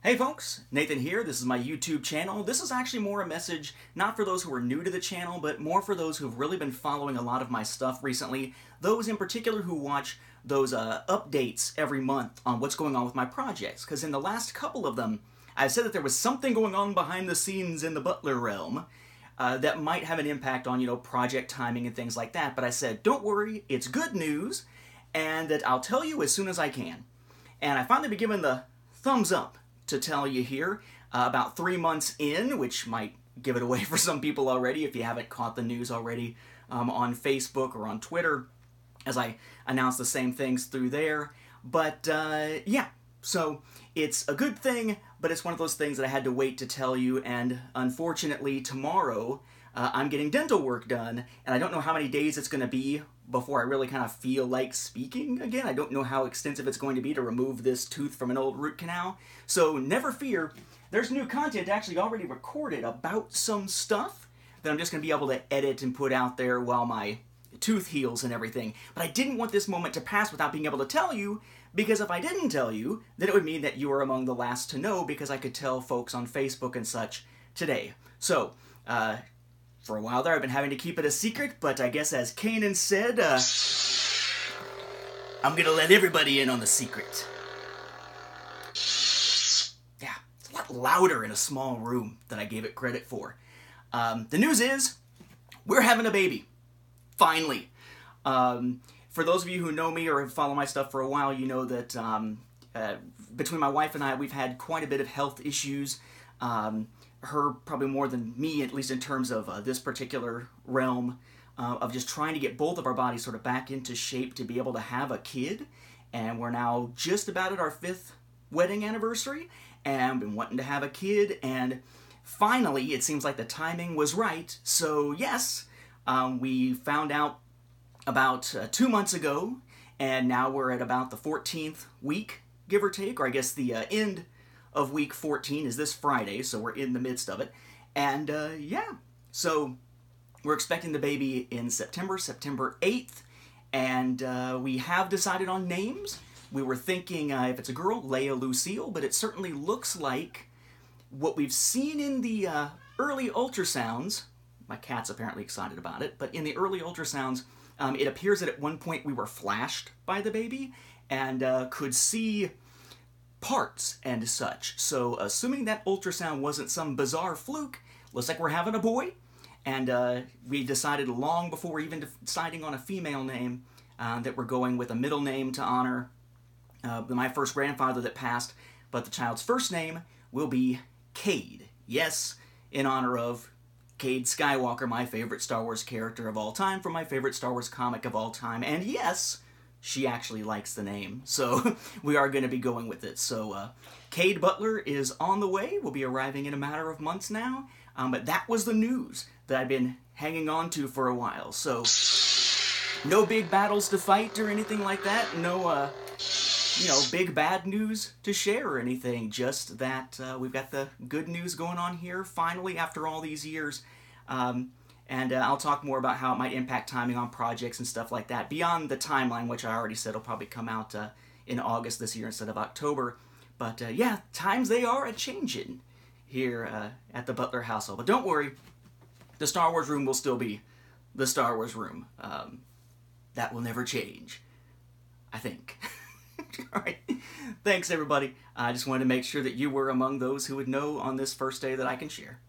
Hey folks, Nathan here. This is my YouTube channel. This is actually more a message not for those who are new to the channel, but more for those who've really been following a lot of my stuff recently. Those in particular who watch those updates every month on what's going on with my projects. Because in the last couple of them, I've said that there was something going on behind the scenes in the Butler realm that might have an impact on, project timing and things like that. But I said, don't worry, it's good news, and that I'll tell you as soon as I can. And I finally been given the thumbs up to tell you here about 3 months in, which might give it away for some people already if you haven't caught the news already on Facebook or on Twitter, as I announce the same things through there. But yeah, so it's a good thing, but it's one of those things that I had to wait to tell you, and unfortunately tomorrow I'm getting dental work done, and I don't know how many days it's going to be before I really kind of feel like speaking again. I don't know how extensive it's going to be to remove this tooth from an old root canal. So never fear, there's new content actually already recorded about some stuff that I'm just going to be able to edit and put out there while my tooth heals and everything. But I didn't want this moment to pass without being able to tell you, because if I didn't tell you, then it would mean that you were among the last to know, because I could tell folks on Facebook and such today. So, for a while there, I've been having to keep it a secret, but I guess as Kanan said, I'm gonna let everybody in on the secret. Yeah, it's a lot louder in a small room than I gave it credit for. The news is, we're having a baby. Finally. For those of you who know me or have followed my stuff for a while, you know that between my wife and I, we've had quite a bit of health issues. Her probably more than me, at least in terms of this particular realm of just trying to get both of our bodies sort of back into shape to be able to have a kid. And we're now just about at our 5th wedding anniversary and been wanting to have a kid, and finally it seems like the timing was right. So yes, we found out about 2 months ago, and now we're at about the 14th week, give or take, or I guess the end of week 14 is this Friday, so we're in the midst of it. And yeah, so we're expecting the baby in September 8th, and we have decided on names. We were thinking, if it's a girl, Leia Lucille, but it certainly looks like what we've seen in the early ultrasounds. My cat's apparently excited about it, but in the early ultrasounds, it appears that at one point we were flashed by the baby and could see parts and such. So assuming that ultrasound wasn't some bizarre fluke, looks like we're having a boy. And we decided long before even deciding on a female name that we're going with a middle name to honor my first grandfather that passed, but the child's first name will be Cade. Yes, in honor of Cade Skywalker, my favorite Star Wars character of all time, from my favorite Star Wars comic of all time. And yes, she actually likes the name, so we are going to be going with it. So Cade Butler is on the way. We'll be arriving in a matter of months now. But that was the news that I've been hanging on to for a while. So no big battles to fight or anything like that. No, big bad news to share or anything. Just that we've got the good news going on here finally after all these years. And I'll talk more about how it might impact timing on projects and stuff like that, beyond the timeline, which I already said will probably come out in August this year instead of October. But yeah, times they are a-changin' here at the Butler household. But don't worry, the Star Wars room will still be the Star Wars room. That will never change, I think. All right, thanks everybody. I just wanted to make sure that you were among those who would know on this first day that I can share.